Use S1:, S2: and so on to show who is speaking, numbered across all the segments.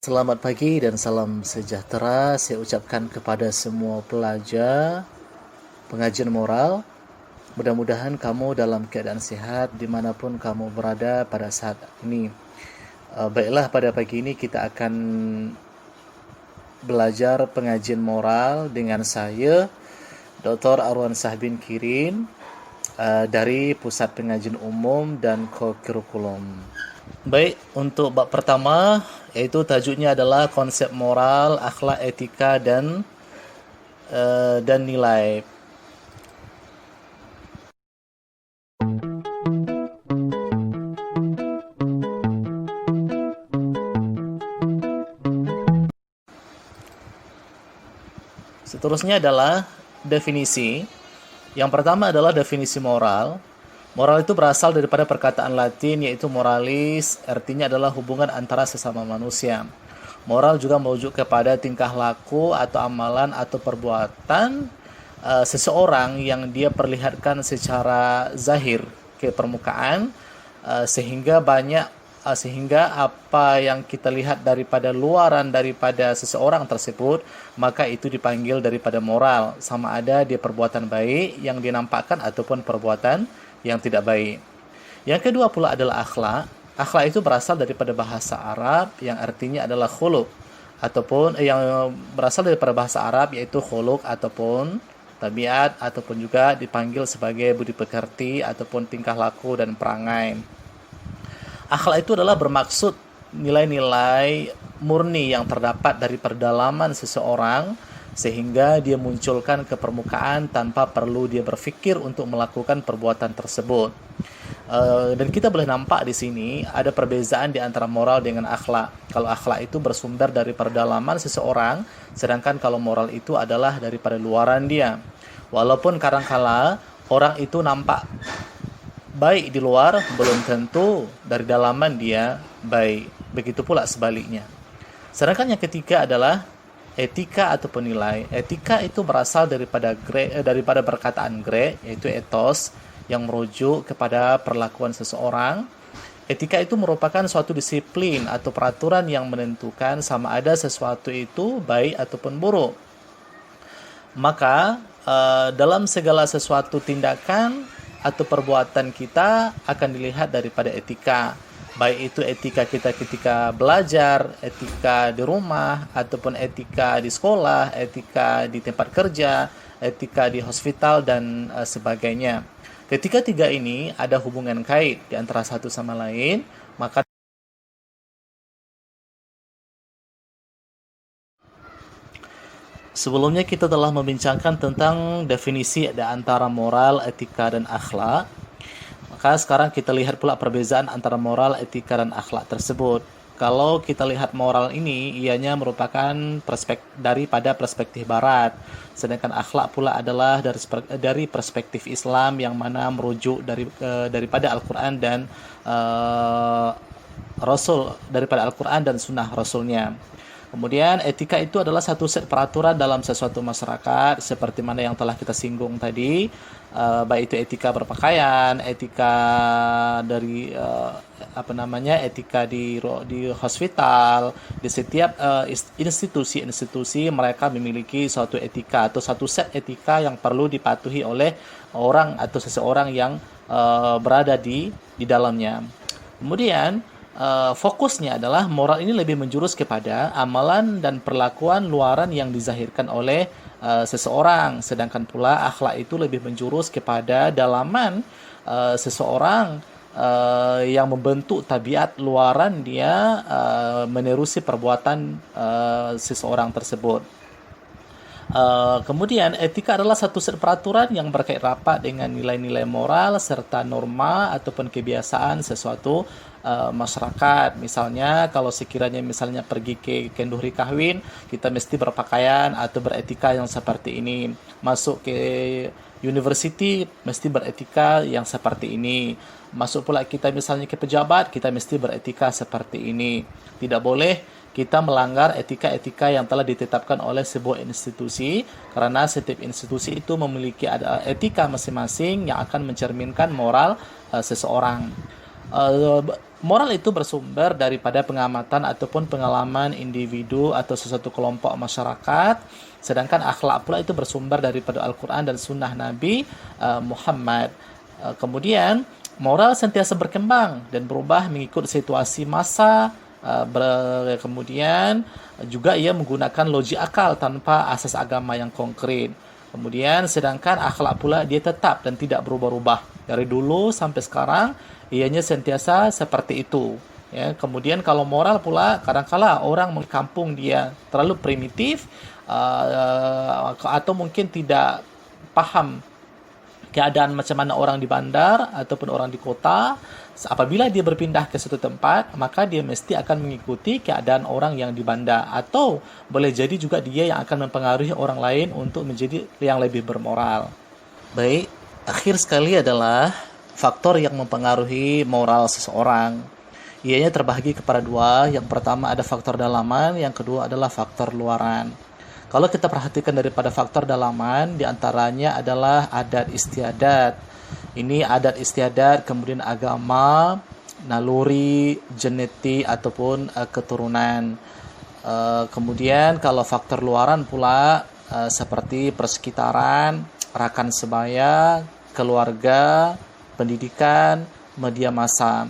S1: Selamat pagi dan salam sejahtera saya ucapkan kepada semua pelajar pengajian moral. Mudah-mudahan kamu dalam keadaan sehat dimanapun kamu berada pada saat ini. Baiklah, pada pagi ini kita akan belajar pengajian moral dengan saya, Dr. Arwan Sahbin Kirin, dari Pusat Pengajian Umum dan Kokurikulum. Baik, untuk bab pertama, yaitu tajuknya adalah konsep moral, akhlak, etika, dan nilai. Seterusnya adalah definisi. Yang pertama adalah definisi moral. Moral itu berasal daripada perkataan Latin yaitu moralis, artinya adalah hubungan antara sesama manusia. Moral juga merujuk kepada tingkah laku atau amalan atau perbuatan seseorang yang dia perlihatkan secara zahir ke permukaan, sehingga apa yang kita lihat daripada luaran daripada seseorang tersebut, maka itu dipanggil daripada moral, sama ada dia perbuatan baik yang dinampakkan ataupun perbuatan yang tidak baik. Yang kedua pula adalah akhlak. Akhlak itu berasal daripada bahasa Arab yang artinya adalah khuluq, ataupun yang berasal daripada bahasa Arab yaitu khuluq ataupun tabiat, ataupun juga dipanggil sebagai budi pekerti ataupun tingkah laku dan perangai. Akhlak itu adalah bermaksud nilai-nilai murni yang terdapat dari perdalaman seseorang sehingga dia munculkan ke permukaan tanpa perlu dia berfikir untuk melakukan perbuatan tersebut. Dan kita boleh nampak di sini ada perbezaan di antara moral dengan akhlak. Kalau akhlak itu bersumber dari perdalaman seseorang, sedangkan kalau moral itu adalah daripada luaran dia. Walaupun kadangkala orang itu nampak baik di luar, belum tentu dari dalaman dia baik. Begitu pula sebaliknya. Sedangkan yang ketiga adalah etika ataupun nilai. Etika itu berasal daripada perkataan Grek, yaitu ethos, yang merujuk kepada perlakuan seseorang. Etika itu merupakan suatu disiplin atau peraturan yang menentukan sama ada sesuatu itu baik ataupun buruk. Maka dalam segala sesuatu tindakan atau perbuatan kita akan dilihat daripada etika. Baik itu etika kita ketika belajar, etika di rumah, ataupun etika di sekolah, etika di tempat kerja, etika di hospital, dan sebagainya. Ketika tiga ini ada hubungan kait di antara satu sama lain, maka sebelumnya kita telah membincangkan tentang definisi di antara moral, etika, dan akhlak. Maka sekarang kita lihat pula perbezaan antara moral, etika, dan akhlak tersebut. Kalau kita lihat moral ini, ianya merupakan daripada perspektif barat. Sedangkan akhlak pula adalah dari perspektif Islam yang mana merujuk daripada Al-Quran dan daripada Al-Quran dan Sunnah Rasulnya. Kemudian etika itu adalah satu set peraturan dalam sesuatu masyarakat seperti mana yang telah kita singgung tadi, baik itu etika berpakaian, etika dari etika di hospital, di setiap institusi mereka memiliki suatu etika atau satu set etika yang perlu dipatuhi oleh orang atau seseorang yang berada di dalamnya. Kemudian fokusnya adalah moral ini lebih menjurus kepada amalan dan perlakuan luaran yang dizahirkan oleh seseorang, sedangkan pula akhlak itu lebih menjurus kepada dalaman seseorang yang membentuk tabiat luaran dia menerusi perbuatan seseorang tersebut. Kemudian etika adalah satu set peraturan yang berkait rapat dengan nilai-nilai moral serta norma ataupun kebiasaan sesuatu masyarakat. Misalnya kalau sekiranya pergi ke kenduri kahwin, kita mesti berpakaian atau beretika yang seperti ini. Masuk ke university mesti beretika yang seperti ini. Masuk pula kita misalnya ke pejabat, kita mesti beretika seperti ini. Tidak boleh kita melanggar etika-etika yang telah ditetapkan oleh sebuah institusi, karena setiap institusi itu memiliki etika masing-masing yang akan mencerminkan moral seseorang. Moral itu bersumber daripada pengamatan ataupun pengalaman individu atau sesuatu kelompok masyarakat, sedangkan akhlak pula itu bersumber daripada Al-Quran dan Sunnah Nabi Muhammad. Kemudian moral sentiasa berkembang dan berubah mengikut situasi masa. Kemudian juga ia menggunakan logik akal tanpa asas agama yang konkret. Kemudian sedangkan akhlak pula dia tetap dan tidak berubah-ubah dari dulu sampai sekarang, ianya sentiasa seperti itu. Ya, kemudian kalau moral pula kadang-kala orang kampung dia terlalu primitif, atau mungkin tidak paham keadaan macam mana orang di bandar ataupun orang di kota. Apabila dia berpindah ke suatu tempat, maka dia mesti akan mengikuti keadaan orang yang di bandar, atau boleh jadi juga dia yang akan mempengaruhi orang lain untuk menjadi yang lebih bermoral. Baik, akhir sekali adalah faktor yang mempengaruhi moral seseorang. Ianya terbagi kepada dua. Yang pertama ada faktor dalaman, yang kedua adalah faktor luaran. Kalau kita perhatikan daripada faktor dalaman, diantaranya adalah adat istiadat. Ini adat istiadat, kemudian agama, naluri, genetik ataupun keturunan. Kemudian kalau faktor luaran pula seperti persekitaran, rakan sebaya, keluarga, pendidikan, media massa.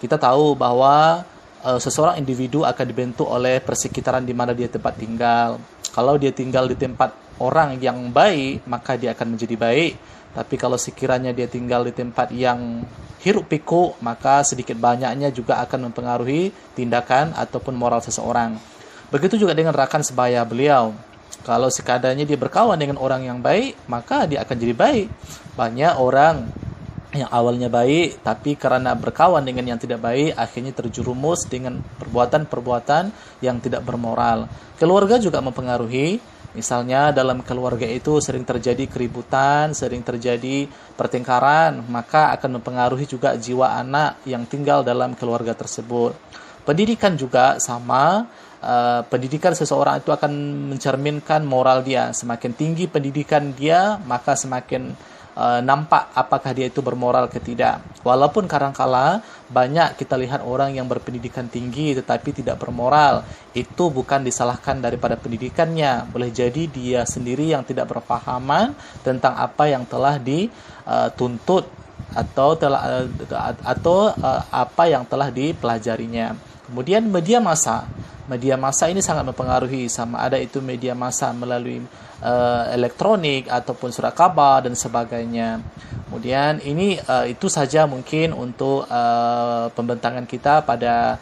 S1: Kita tahu bahwa seseorang individu akan dibentuk oleh persekitaran di mana dia tempat tinggal. Kalau dia tinggal di tempat orang yang baik, maka dia akan menjadi baik. Tapi kalau sekiranya dia tinggal di tempat yang hiruk pikuk, maka sedikit banyaknya juga akan mempengaruhi tindakan ataupun moral seseorang. Begitu juga dengan rakan sebaya beliau. Kalau sekadanya dia berkawan dengan orang yang baik, maka dia akan jadi baik. Banyak orang yang awalnya baik, tapi karena berkawan dengan yang tidak baik, akhirnya terjerumus dengan perbuatan-perbuatan yang tidak bermoral. Keluarga juga mempengaruhi. Misalnya dalam keluarga itu sering terjadi keributan, sering terjadi pertengkaran, maka akan mempengaruhi juga jiwa anak yang tinggal dalam keluarga tersebut. Pendidikan juga sama. Pendidikan seseorang itu akan mencerminkan moral dia. Semakin tinggi pendidikan dia, maka semakin nampak apakah dia itu bermoral ke tidak. Walaupun kadang-kala banyak kita lihat orang yang berpendidikan tinggi tetapi tidak bermoral, itu bukan disalahkan daripada pendidikannya. Boleh jadi dia sendiri yang tidak berpahaman tentang apa yang telah dituntut atau apa yang telah dipelajarinya. Kemudian media massa. Media massa ini sangat mempengaruhi, sama ada itu media massa melalui elektronik ataupun surat kabar dan sebagainya. Kemudian itu saja mungkin untuk pembentangan kita pada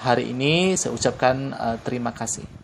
S1: hari ini. Saya ucapkan terima kasih.